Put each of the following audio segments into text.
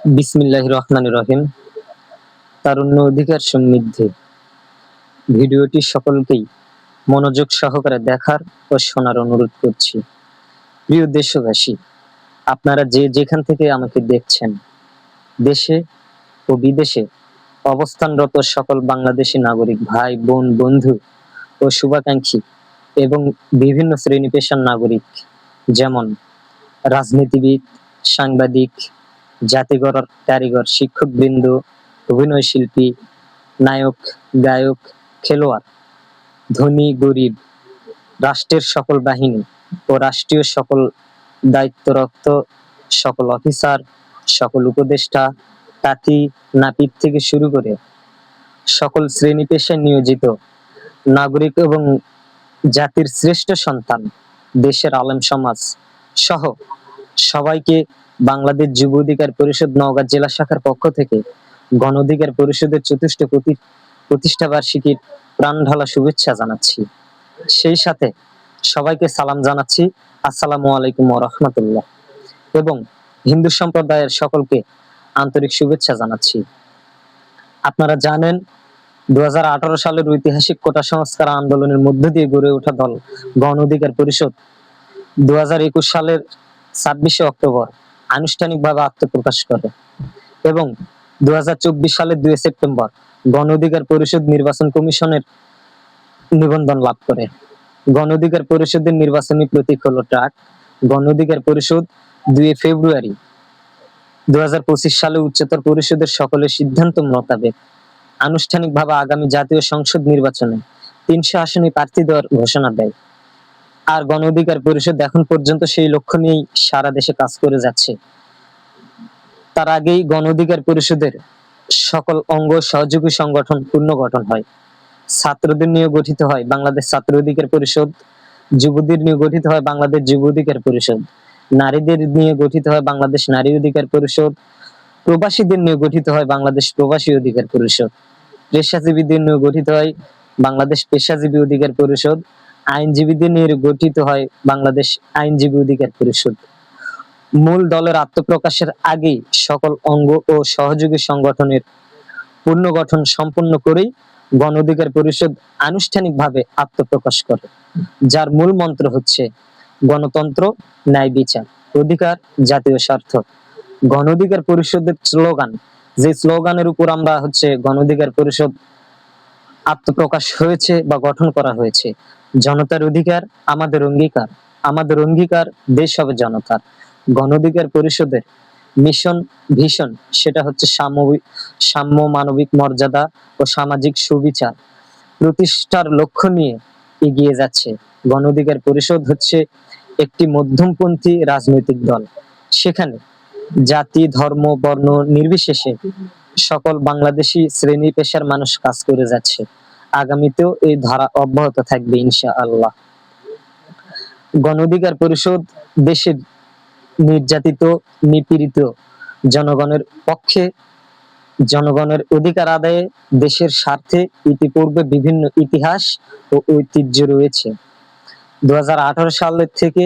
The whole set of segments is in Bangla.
বিসমিল্লাহির রহমানির রহিম। তারুণ্য অধিকার সমৃদ্ধি ভিডিওটি সকলকেই মনোযোগ সহকারে দেখার ও শোনার অনুরোধ করছি। প্রিয় দেশবাসী, আপনারা যে যেখান থেকে আমাকে দেখছেন, দেশে ও বিদেশে অবস্থানরত সকল বাংলাদেশী নাগরিক ভাই বোন বন্ধু ও শুভাকাঙ্ক্ষী এবং বিভিন্ন শ্রেণী পেশার নাগরিক, যেমন রাজনীতিবিদ, সাংবাদিক, জাতিগর কারিগর, শিক্ষকবৃন্দ, অভিনয় শিল্পী, নায়ক, গায়ক, খেলোয়াড়, ধনী গরিব, রাষ্ট্রের সকল বাহিনী ও রাষ্ট্রীয় সকল দায়িত্বরত সকল অফিসার, সকল উপদেষ্টা, তাঁতি নাপিত থেকে শুরু করে সকল শ্রেণী পেশায় নিয়োজিত নাগরিক এবং জাতির শ্রেষ্ঠ সন্তান, দেশের আলেম সমাজ সহ সবাইকে বাংলাদেশ যুব অধিকার পরিষদ নওগাঁ জেলা শাখার পক্ষ থেকে গণ অধিকার পরিষদের চতুর্থ প্রতিষ্ঠা বার্ষিকীর প্রাণ ঢালা শুভেচ্ছা জানাচ্ছি। সেই সাথে সবাইকে সালাম জানাচ্ছি, আসসালামু আলাইকুম ওয়া রাহমাতুল্লাহ, এবং হিন্দু সম্প্রদায়ের সকলকে আন্তরিক শুভেচ্ছা জানাচ্ছি। আপনারা জানেন, 2018 সালের ঐতিহাসিক কোটা সংস্কার আন্দোলনের মধ্য দিয়ে গড়ে ওঠা দল গণ অধিকার পরিষদ 2021 সালের 26শে অক্টোবর আনুষ্ঠানিকভাবে আত্মপ্রকাশ করে এবং 2024 সালের 2 সেপ্টেম্বর গণ অধিকার পরিষদ নির্বাচন কমিশনের নিবন্ধন লাভ করে। গণ অধিকার পরিষদের নির্বাচনী প্রতীক হলো ট্রাক। গণ অধিকার পরিষদ 2 ফেব্রুয়ারি 2025 সালে উচ্চতর পরিষদের সকলের সিদ্ধান্ত মোতাবেক আনুষ্ঠানিকভাবে আগামী জাতীয় সংসদ নির্বাচনে 300 আসনে প্রার্থী দেওয়ার ঘোষণা দেয়। আর গণ অধিকার পরিষদ এখন পর্যন্ত সেই লক্ষ্য নিয়েই সারা দেশে কাজ করে যাচ্ছে। তার আগেই গণ অধিকার পরিষদের সকল অঙ্গ সহযোগী সংগঠন পুনর্গঠন হয়। ছাত্রদের নিয়ে গঠিত হয় বাংলাদেশ ছাত্র অধিকার পরিষদ, যুবদের নিয়ে গঠিত হয় বাংলাদেশ যুব অধিকার পরিষদ, নারীদের নিয়ে গঠিত হয় বাংলাদেশ নারী অধিকার পরিষদ, প্রবাসীদের নিয়ে গঠিত হয় বাংলাদেশ প্রবাসী অধিকার পরিষদ, পেশাজীবীদের নিয়ে গঠিত হয় বাংলাদেশ পেশাজীবী অধিকার পরিষদ, আইনজীবীদের নিয়ে গঠিত হয় বাংলাদেশ আইনজীবী অধিকার পরিষদ। মূল দলের আত্মপ্রকাশের আগেই সকল অঙ্গ ও সহযোগী সংগঠনের পুনর্গঠন সম্পন্ন করেই গণ অধিকার পরিষদ আনুষ্ঠানিকভাবে আত্মপ্রকাশ করে, যার মূল মন্ত্র হচ্ছে গণতন্ত্র, ন্যায় বিচার, অধিকার, জাতীয় স্বার্থ। গণ অধিকার পরিষদের স্লোগান, যে স্লোগানের উপর আমরা গণ অধিকার পরিষদ আত্মপ্রকাশ হয়েছে বা গঠন করা হয়েছে, জনতার অধিকার আমাদের অঙ্গীকার, আমাদের অঙ্গীকার দেশ হবে জনতার। গণ অধিকার পরিষদের মিশন ভিশন সেটা হচ্ছে সাম্য, মানবিক মর্যাদা ও সামাজিক সুবিচার প্রতিষ্ঠার লক্ষ্য নিয়ে এগিয়ে যাচ্ছে। গণ অধিকার পরিষদ হচ্ছে একটি মধ্যমপন্থী রাজনৈতিক দল। সেখানে জাতি, ধর্ম, বর্ণ নির্বিশেষে সকল বাংলাদেশি শ্রেণী পেশার মানুষ কাজ করে যাচ্ছে। আগামীতেও এই ধারা অব্যাহত থাকবে ইনশাআল্লাহ। গণ অধিকার পরিষদ দেশের নির্যাতিত, নিপীড়িত জনগণের পক্ষে, জনগণের অধিকার আদায়ে, দেশের স্বার্থে ইতিপূর্বে বিভিন্ন ইতিহাস ও ঐতিহ্য রয়েছে। 2018 সালের থেকে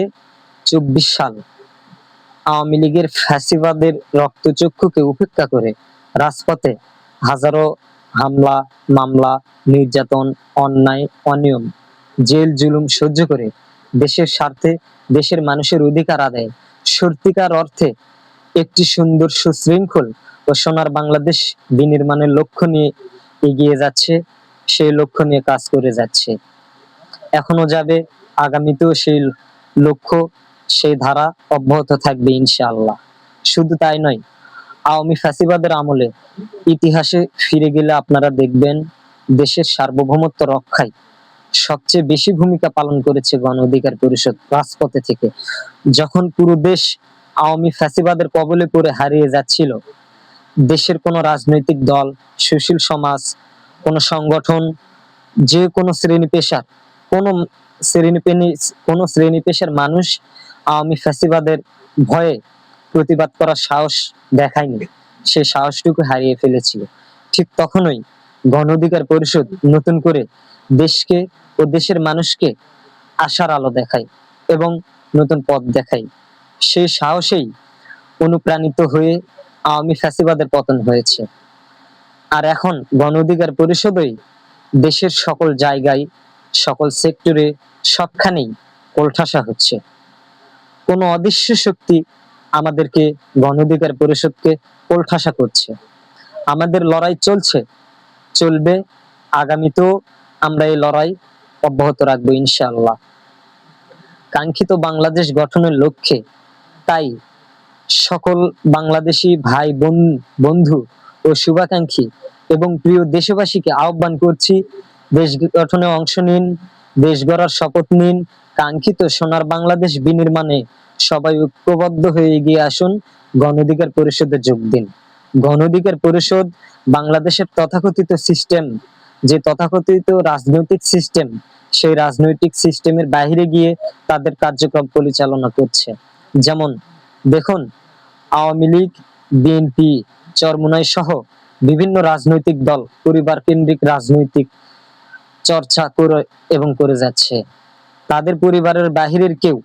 24 সাল আওয়ামী লীগের ফ্যাসিবাদের রক্তচক্ষুকে উপেক্ষা করে রাজপথে হাজারো হামলা, মামলা, নির্যাতন, অন্যায়, অনিয়ম, জেল জুলুম সহ্য করে দেশের স্বার্থে, দেশের মানুষের অধিকার আদায়ে সত্যিকার অর্থে একটি সুন্দর, সুশৃঙ্খল ও সোনার বাংলাদেশ বিনির্মাণের লক্ষ্য নিয়ে এগিয়ে যাচ্ছে, সেই লক্ষ্য নিয়ে কাজ করে যাচ্ছে। এখনো যাবে, আগামীতেও সেই লক্ষ্য, সেই ধারা অব্যাহত থাকবে ইনশাআল্লাহ। শুধু তাই নয়, আওয়ামী ফ্যাসিবাদের আমলে ইতিহাসে ফিরে গেলে আপনারা দেখবেন দেশের সার্বভৌমত্ব রক্ষায় সবচেয়ে বেশি ভূমিকা পালন করেছে গণ অধিকার পরিষদ রাজপথে থেকে। যখন পুরো দেশ আওয়ামী ফ্যাসিবাদের কবলে পড়ে হারিয়ে যাচ্ছিল, দেশের কোনো রাজনৈতিক দল, সুশীল সমাজ, কোনো সংগঠন, যে কোনো শ্রেণী পেশার কোনো শ্রেণী পেশার মানুষ আওয়ামী ফ্যাসিবাদের ভয়ে প্রতিবাদ করার সাহস দেখায়নি, সেই সাহসটুকু হারিয়ে ফেলেছিল। ঠিক তখনই গণ অধিকার পরিষদ নতুন করে দেশকে ও দেশের মানুষকে আশার আলো দেখায় এবং নতুন পথ দেখায়। সেই সাহসেই অনুপ্রাণিত হয়ে আওয়ামী ফ্যাসিবাদের পতন হয়েছে। আর এখন গণ অধিকার পরিষদই দেশের সকল জায়গায়, সকল সেক্টরে, সবখানেই কোলঠাসা হচ্ছে। কোনো অদৃশ্য শক্তি আমাদেরকে, গণ অধিকার পরিষদকে কোলঠাসা করছে। আমাদের লড়াই চলছে, চলবে, আগামীতেও আমরা এই লড়াই অব্যাহত রাখবো ইনশাআল্লাহ। কাঙ্ক্ষিত বাংলাদেশ গঠনের লক্ষ্যে তাই সকল বাংলাদেশি ভাই বন্ধু ও শুভাকাঙ্ক্ষী এবং প্রিয় দেশবাসীকে আহ্বান করছি, দেশ গঠনে অংশ নিন, দেশ গড়ার শপথ নিন, কাঙ্ক্ষিত সোনার বাংলাদেশ বিনির্মাণে সবাই ঐক্যবদ্ধ হয়ে এগিয়ে আসুন, গণ অধিকার পরিষদে যোগ দিন। গণ অধিকার পরিষদ বাংলাদেশের তথাকথিত সিস্টেম, যে তথাকথিত রাজনৈতিক সিস্টেম, সেই রাজনৈতিক সিস্টেমের বাইরে গিয়ে তাদের কার্যক্রম পরিচালনা করছে। যেমন দেখুন, আওয়ামী লীগ, বিএনপি, চরমোনাই সহ বিভিন্ন রাজনৈতিক দল পরিবার কেন্দ্রিক রাজনৈতিক চর্চা করে এবং করে যাচ্ছে। তাদের পরিবারের বাহিরের কেউ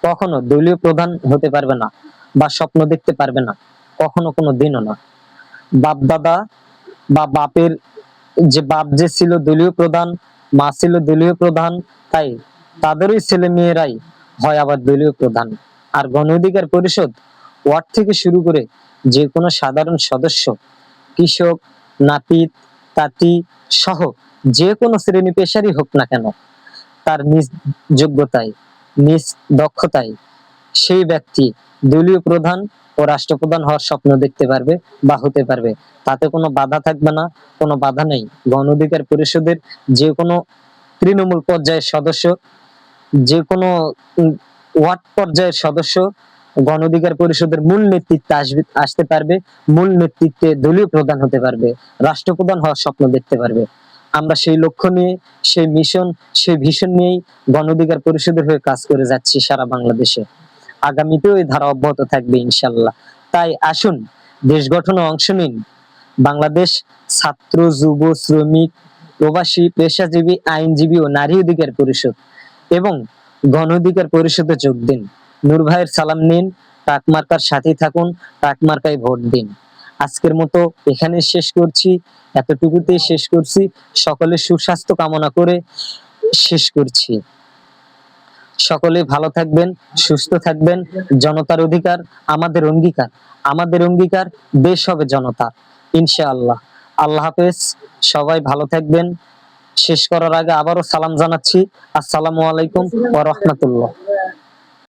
কখনো দলীয় প্রধান হতে পারবে না বা স্বপ্ন দেখতে পারবে না, কখনো কোনো দিনও না। বাপ দাদা বা বাপ যে ছিল দলীয় প্রধান, মা ছিল দলীয় প্রধান, তাই তাদেরই ছেলে মেয়েরাই হয় আবার দলীয় প্রধান। আর গণ অধিকার পরিষদ ওয়ার্ড থেকে শুরু করে যে কোনো সাধারণ সদস্য, কৃষক, নাপিত, তাঁতি সহ যে কোনো শ্রেণী পেশারই হোক না কেন, তার নিজ যোগ্যতায়, নিজ দক্ষতায় সেই ব্যক্তি দলীয় প্রধান ও রাষ্ট্রপ্রধান হওয়ার স্বপ্ন দেখতে পারবে বা হতে পারবে। তাতে কোনো বাধা থাকবে না, কোনো বাধা নেই। গণ অধিকার পরিষদের যে কোনো তৃণমূল পর্যায়ের সদস্য, যে কোনো ওয়ার্ড পর্যায়ের সদস্য গণ অধিকার পরিষদের মূল নেতৃত্বে আসতে পারবে, মূল নেতৃত্বে দলীয় প্রধান হতে পারবে, রাষ্ট্রপ্রধান হওয়ার স্বপ্ন দেখতে পারবে। আমরা সেই লক্ষ্য নিয়ে, সেই মিশন, সেই ভিশন নিয়েই গণ অধিকার পরিষদের হয়ে কাজ করে যাচ্ছি সারা বাংলাদেশে। আগামীতেও এই ধারা অব্যাহত থাকবে ইনশাল্লাহ। তাই আসুন, দেশ গঠনে অংশ নিন। বাংলাদেশ ছাত্র, যুব, শ্রমিক, প্রবাসী, পেশাজীবী, আইনজীবী ও নারী অধিকার পরিষদ এবং গণ অধিকার পরিষদে যোগ দিন। নূর ভাইয়ের সালাম নিন, টাক মার্কার সাথেই থাকুন, টাক মার্কায় ভোট দিন। আজকের মতো এখানে শেষ করছি, এতটুকুতেই শেষ করছি। সকলের সুস্বাস্থ্য কামনা করে শেষ করছি। সকলে ভালো থাকবেন, সুস্থ থাকবেন। জনতার অধিকার আমাদের অঙ্গীকার, আমাদের অঙ্গীকার, দেশ হবে জনতা ইনশাআল্লাহ। আল্লাহ হাফেজ, সবাই ভালো থাকবেন। শেষ করার আগে আবারও সালাম জানাচ্ছি, আসসালামু আলাইকুম ওয়া রাহমাতুল্লাহ।